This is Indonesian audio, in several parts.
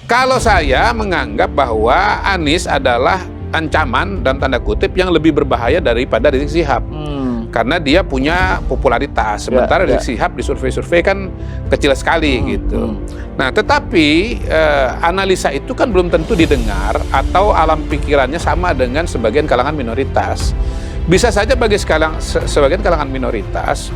Kalau saya menganggap bahwa Anies adalah ancaman dan tanda kutip yang lebih berbahaya daripada Rizik Syihab. Karena dia punya popularitas, sementara Rizik Syihab di survei-survei kan kecil sekali gitu. Nah, tetapi analisa itu kan belum tentu didengar atau alam pikirannya sama dengan sebagian kalangan minoritas. Bisa saja bagi sebagian kalangan minoritas,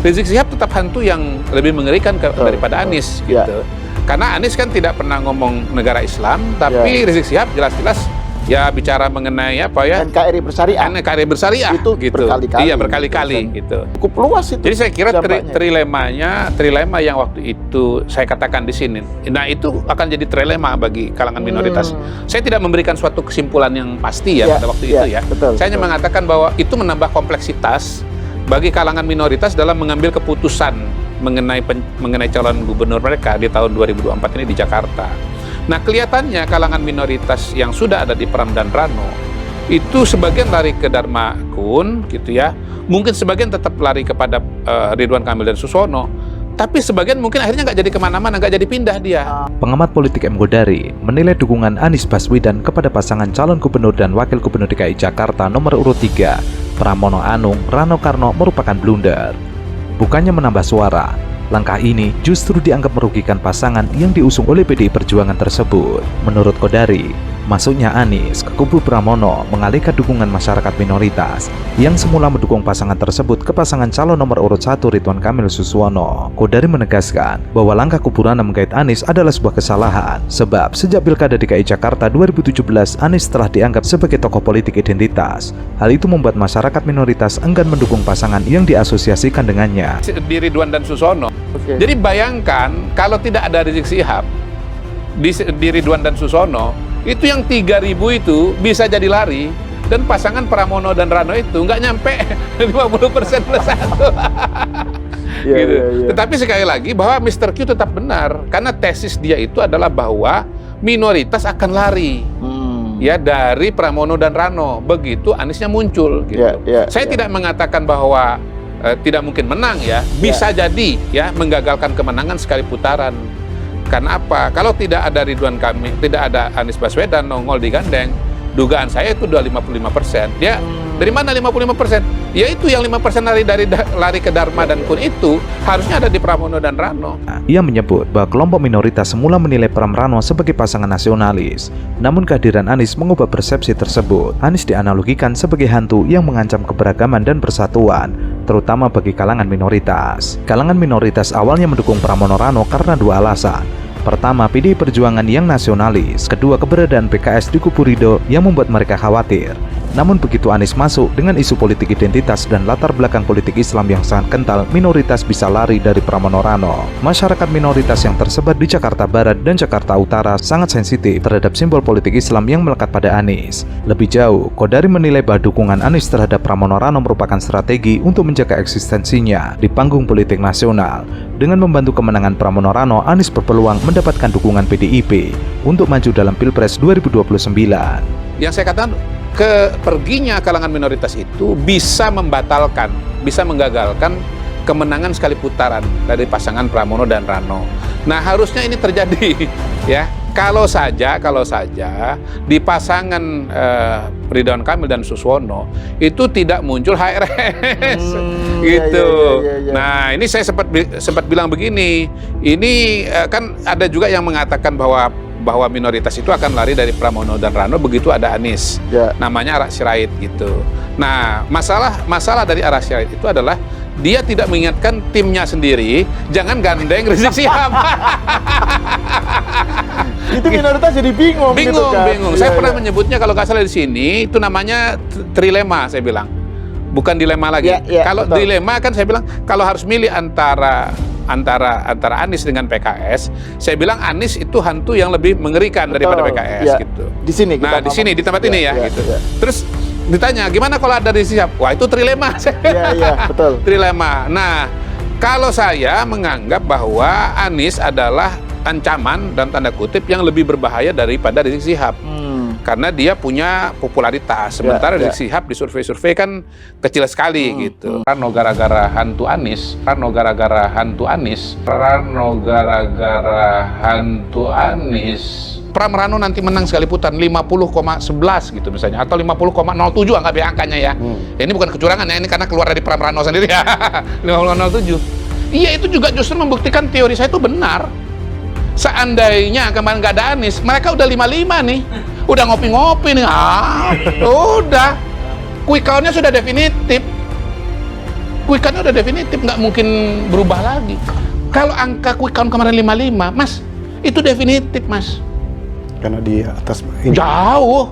Rizik Syihab tetap hantu yang lebih mengerikan daripada Anies gitu. Karena Anies kan tidak pernah ngomong negara Islam, tapi Rizik Syihab jelas-jelas ya bicara mengenai apa ya, NKRI bersyariah. NKRI bersyariah itu gitu. Berkali-kali. Iya, berkali-kali gitu. Cukup luas itu. Jadi saya kira trilema yang waktu itu saya katakan di sini. Nah, itu akan jadi trilema bagi kalangan minoritas. Saya tidak memberikan suatu kesimpulan yang pasti ya pada waktu itu ya. Saya hanya mengatakan bahwa itu menambah kompleksitas bagi kalangan minoritas dalam mengambil keputusan mengenai calon gubernur mereka di tahun 2024 ini di Jakarta. Nah, kelihatannya kalangan minoritas yang sudah ada di Pram dan Rano itu sebagian lari ke Dharma Kun gitu ya. Mungkin sebagian tetap lari kepada Ridwan Kamil dan Susono. Tapi sebagian mungkin akhirnya nggak jadi kemana-mana, nggak jadi pindah dia. Pengamat politik M. Godari menilai dukungan Anies Baswedan kepada pasangan calon gubernur dan wakil gubernur DKI Jakarta nomor urut 3, Pramono Anung, Rano Karno merupakan blunder. Bukannya menambah suara, langkah ini justru dianggap merugikan pasangan yang diusung oleh PDI Perjuangan tersebut. Menurut Godari, masuknya Anies ke kubu Pramono mengalihkan dukungan masyarakat minoritas yang semula mendukung pasangan tersebut ke pasangan calon nomor urut 1 Ridwan Kamil Suswono. Godari menegaskan bahwa langkah kubu Rano menggait Anies adalah sebuah kesalahan, sebab sejak Pilkada DKI Jakarta 2017 Anies telah dianggap sebagai tokoh politik identitas. Hal itu membuat masyarakat minoritas enggan mendukung pasangan yang diasosiasikan dengannya. Di Ridwan dan Susono. Jadi bayangkan kalau tidak ada Rizik Syihab di Ridwan dan Susono, itu yang 3.000 itu bisa jadi lari, dan pasangan Pramono dan Rano itu nggak nyampe 50% plus 1. Gitu. Tetapi sekali lagi bahwa Mr. Q tetap benar, karena tesis dia itu adalah bahwa minoritas akan lari ya dari Pramono dan Rano begitu Aniesnya muncul gitu. Saya tidak mengatakan bahwa tidak mungkin menang ya, bisa jadi ya menggagalkan kemenangan sekali putaran. Karena apa? Kalau tidak ada Ridwan Kamil, tidak ada Anies Baswedan nongol di gandeng, dugaan saya itu udah 55%. Ya, dari mana 55%? Ya itu yang 5% lari ke Dharma dan Kun itu harusnya ada di Pramono dan Rano. Ia menyebut bahwa kelompok minoritas semula menilai Pram Rano sebagai pasangan nasionalis. Namun kehadiran Anies mengubah persepsi tersebut. Anies dianalogikan sebagai hantu yang mengancam keberagaman dan persatuan, terutama bagi kalangan minoritas. Kalangan minoritas awalnya mendukung Pramono Rano karena dua alasan. Pertama, PDI Perjuangan yang nasionalis. Kedua, keberadaan PKS di kubu Ridho yang membuat mereka khawatir. Namun begitu Anies masuk dengan isu politik identitas dan latar belakang politik Islam yang sangat kental, minoritas bisa lari dari Pramono Rano. Masyarakat minoritas yang tersebar di Jakarta Barat dan Jakarta Utara sangat sensitif terhadap simbol politik Islam yang melekat pada Anies. Lebih jauh, Godari menilai bahwa dukungan Anies terhadap Pramono Rano merupakan strategi untuk menjaga eksistensinya di panggung politik nasional. Dengan membantu kemenangan Pramono Rano, Anies berpeluang mendapatkan dukungan PDIP untuk maju dalam Pilpres 2029. Yang saya katakan, perginya kalangan minoritas itu bisa membatalkan, bisa menggagalkan kemenangan sekali putaran dari pasangan Pramono dan Rano. Nah, harusnya ini terjadi ya. Kalau saja di pasangan Ridwan Kamil dan Suswono itu tidak muncul HRS gitu. Nah, ini saya sempat bilang begini. Ini kan ada juga yang mengatakan bahwa minoritas itu akan lari dari Pramono dan Rano begitu ada Anies. Namanya Ara Sirait gitu. Nah, masalah dari Ara Sirait itu adalah dia tidak mengingatkan timnya sendiri, jangan gandeng Rizik Syihab. Itu minoritas jadi bingung. Bingung. Saya pernah menyebutnya kalau nggak salah di sini itu namanya trilema, saya bilang. Bukan dilema lagi. Kalau dilema kan saya bilang kalau harus milih antara Anies dengan PKS, saya bilang Anies itu hantu yang lebih mengerikan daripada PKS gitu. Di sini. Nah, di sini di tempat ini ya gitu. Terus ditanya gimana kalau ada Rizik Syihab? Wah, itu trilema. Betul. Trilema. Nah, kalau saya menganggap bahwa Anies adalah ancaman dan tanda kutip yang lebih berbahaya daripada Rizik Syihab. Karena dia punya popularitas, sementara Rizik Syihab di survei-survei kan kecil sekali gitu. Rano gara-gara hantu Anies, Rano gara-gara hantu Anies, Pram Rano nanti menang sekali putaran 50,11 gitu misalnya, atau 50,07 anggap ya angkanya ya. Ya, ini bukan kecurangan ya, ini karena keluar dari Pram Rano sendiri ya. 50,07. Iya, itu juga justru membuktikan teori saya itu benar. Seandainya kemarin nggak ada Anies, mereka udah 55 nih, udah ngopi-ngopi nih, udah, quick count-nya sudah definitif, nggak mungkin berubah lagi. Kalau angka quick count kemarin 55, Mas, itu definitif, Mas. Karena di atas ini. Jauh.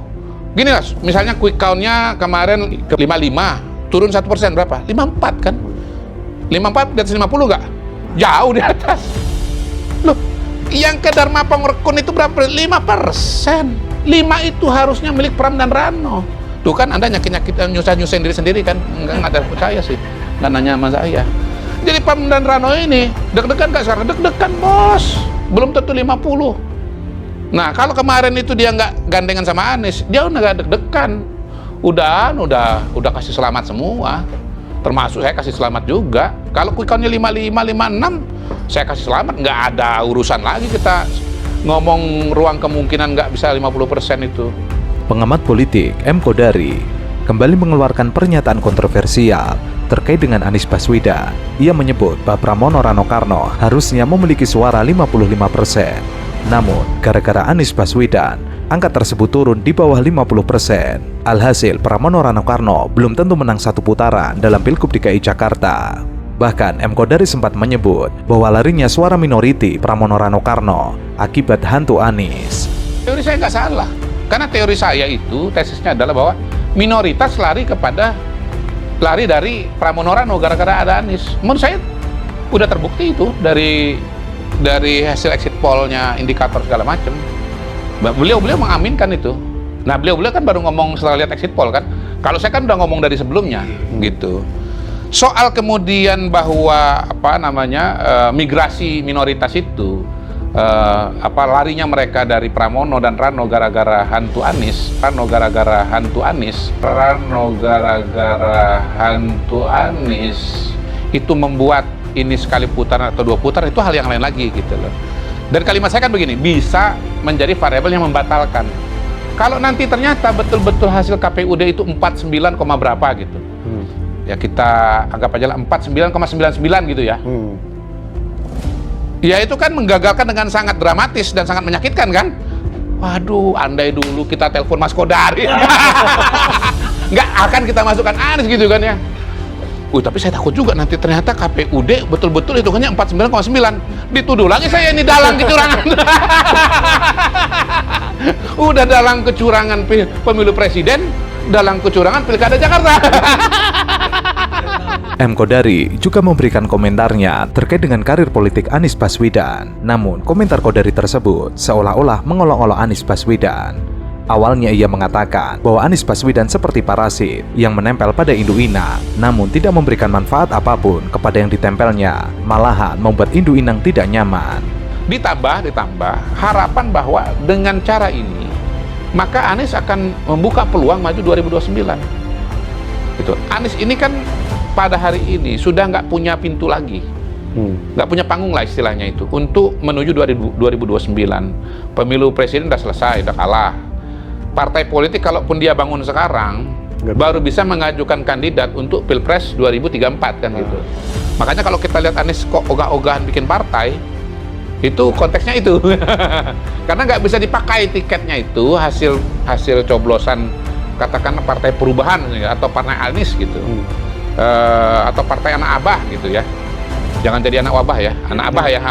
Gini Mas, misalnya quick count-nya kemarin ke 55, turun 1% berapa? 54 kan? 54 di atas 50 nggak? Jauh di atas. Loh, yang ke Dharma Pongrekun itu berapa? 5%. 5 itu harusnya milik Pram dan Rano. Tuh kan Anda nyakit-nyakit, nyusahin diri sendiri kan? Nggak ada percaya sih. Nggak nanya sama saya. Jadi Pram dan Rano ini deg-degan nggak sekarang? Deg-degan, Bos. Belum tentu 50. Nah, kalau kemarin itu dia nggak gandengan sama Anies, dia udah nggak deg-degan. Udah kasih selamat semua. Termasuk saya kasih selamat juga. Kalau quick count-nya 55, 56, saya kasih selamat. Nggak ada urusan lagi kita ngomong ruang kemungkinan nggak bisa 50% itu. Pengamat politik M. Kodari kembali mengeluarkan pernyataan kontroversial terkait dengan Anies Baswedan. Ia menyebut bahwa Pramono Rano Karno harusnya memiliki suara 55%. Namun, gara-gara Anies Baswedan, angka tersebut turun di bawah 50%. Alhasil, Pramono Rano Karno belum tentu menang satu putaran dalam Pilgub DKI Jakarta. Bahkan, M. Kodari sempat menyebut bahwa larinya suara minoriti Pramono Rano Karno akibat hantu Anies. Teori saya nggak salah. Karena teori saya itu, tesisnya adalah bahwa minoritas lari dari Pramono Rano gara-gara ada Anies. Menurut saya udah terbukti itu dari hasil exit poll-nya, indikator segala macam. Beliau mengaminkan itu. Nah, beliau kan baru ngomong setelah lihat exit poll kan. Kalau saya kan udah ngomong dari sebelumnya gitu. Soal kemudian bahwa migrasi minoritas itu larinya mereka dari Pramono dan Rano gara-gara hantu Anies, itu membuat ini sekali putaran atau 2 putaran itu hal yang lain lagi gitu loh. Dan kalimat saya kan begini, bisa menjadi variabel yang membatalkan. Kalau nanti ternyata betul-betul hasil KPUD itu 49, berapa gitu. Ya kita anggap aja lah 49,99 gitu ya. Ya itu kan menggagalkan dengan sangat dramatis dan sangat menyakitkan kan. Waduh, andai dulu kita telepon Mas Kodari. Nggak akan kita masukkan Anies gitu kan ya. Tapi saya takut juga nanti ternyata KPUD betul-betul hitungannya 49,9. Dituduh lagi saya ini dalang kecurangan. Udah dalang kecurangan pemilu presiden, dalang kecurangan pilkada Jakarta. M. Kodari juga memberikan komentarnya terkait dengan karir politik Anies Baswedan. Namun, komentar Kodari tersebut seolah-olah mengolok-olok Anies Baswedan. Awalnya ia mengatakan bahwa Anies Baswedan seperti parasit yang menempel pada induk inang, namun tidak memberikan manfaat apapun kepada yang ditempelnya, malahan membuat induk inang tidak nyaman. Ditambah harapan bahwa dengan cara ini, maka Anies akan membuka peluang maju 2029. Gitu. Anies ini kan pada hari ini sudah nggak punya pintu lagi, nggak punya panggung lah istilahnya itu, untuk menuju 2029. Pemilu presiden udah selesai, udah kalah. Partai politik kalaupun dia bangun sekarang baru bisa mengajukan kandidat untuk Pilpres 2034 kan gitu. Makanya kalau kita lihat Anies kok ogah-ogahan bikin partai, itu konteksnya itu. Karena nggak bisa dipakai tiketnya itu hasil coblosan katakanlah Partai Perubahan atau Partai Anies gitu. Atau Partai Anak Abah gitu ya. Jangan jadi anak wabah ya, anak abah ya.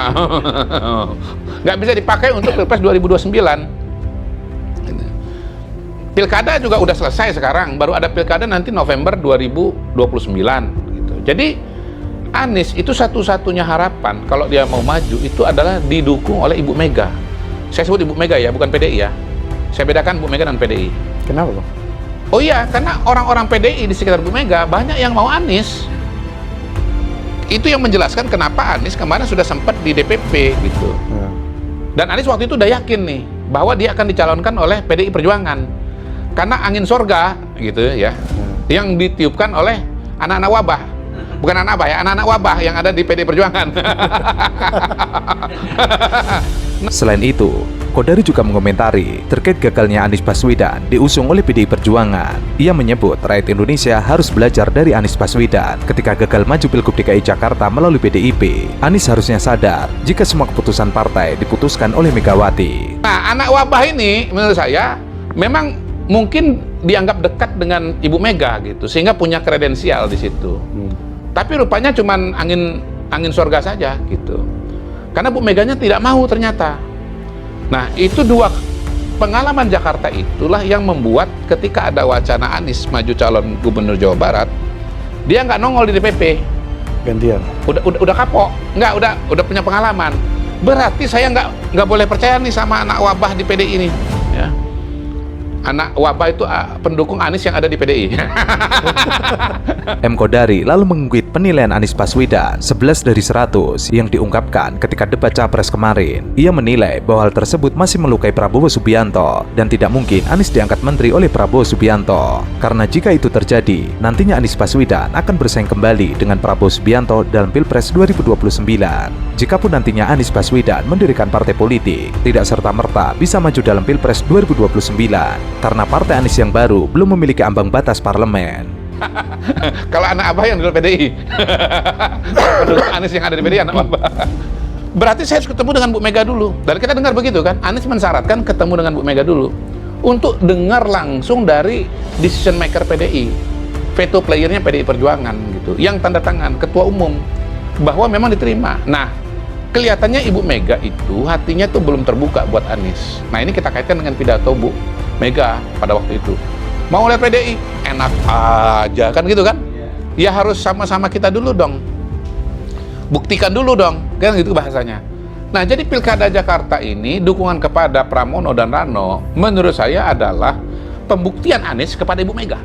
Nggak bisa dipakai untuk Pilpres 2029. Pilkada juga udah selesai sekarang, baru ada pilkada nanti November 2029 gitu. Jadi Anies itu satu-satunya harapan kalau dia mau maju itu adalah didukung oleh Ibu Mega. Saya sebut Ibu Mega ya, bukan PDI ya. Saya bedakan Ibu Mega dan PDI. Kenapa, Bang? Oh iya, karena orang-orang PDI di sekitar Ibu Mega banyak yang mau Anies. Itu yang menjelaskan kenapa Anies kemarin sudah sempat di DPP gitu. Dan Anies waktu itu udah yakin nih bahwa dia akan dicalonkan oleh PDI Perjuangan. Karena angin sorga gitu ya, yang ditiupkan oleh anak-anak wabah, bukan anak abah ya, anak-anak wabah yang ada di PDI Perjuangan. Selain itu, Kodari juga mengomentari terkait gagalnya Anies Baswedan diusung oleh PDI Perjuangan. Ia menyebut rakyat Indonesia harus belajar dari Anies Baswedan ketika gagal maju Pilgub DKI Jakarta melalui PDIP. Anies harusnya sadar jika semua keputusan partai diputuskan oleh Megawati. Nah, anak wabah ini menurut saya memang mungkin dianggap dekat dengan Ibu Mega gitu, sehingga punya kredensial di situ. Tapi rupanya cuman angin surga saja gitu. Karena Bu Meganya tidak mau ternyata. Nah, itu dua pengalaman Jakarta itulah yang membuat ketika ada wacana Anies maju calon gubernur Jawa Barat, dia nggak nongol di DPP. Gantian. Udah kapok, udah punya pengalaman. Berarti saya nggak boleh percaya nih sama anak wabah di PDI ini. Ya. Anak wabah itu pendukung Anies yang ada di PDI. M. Kodari lalu mengungkit penilaian Anies Baswedan 11 dari 100 yang diungkapkan ketika debat Capres kemarin. Ia menilai bahwa hal tersebut masih melukai Prabowo Subianto dan tidak mungkin Anies diangkat menteri oleh Prabowo Subianto. Karena jika itu terjadi, nantinya Anies Baswedan akan bersaing kembali dengan Prabowo Subianto dalam Pilpres 2029. Jikapun nantinya Anies Baswedan mendirikan partai politik, tidak serta-merta bisa maju dalam Pilpres 2029 karena partai Anies yang baru belum memiliki ambang batas parlemen. Kalau anak abah yang di PDI, pendukung Anies yang ada di PDI anak abah. Berarti saya harus ketemu dengan Bu Mega dulu. Dan kita dengar begitu kan, Anies mensyaratkan ketemu dengan Bu Mega dulu untuk dengar langsung dari decision maker PDI, veto playernya PDI Perjuangan gitu, yang tanda tangan ketua umum bahwa memang diterima. Nah, kelihatannya Ibu Mega itu hatinya tuh belum terbuka buat Anies. Nah, ini kita kaitkan dengan pidato Bu Mega pada waktu itu. Mau lihat PDI? Enak aja, kan gitu kan? Ya harus sama-sama kita dulu dong. Buktikan dulu dong, kan gitu bahasanya. Nah, jadi Pilkada Jakarta ini dukungan kepada Pramono dan Rano menurut saya adalah pembuktian Anies kepada Ibu Mega.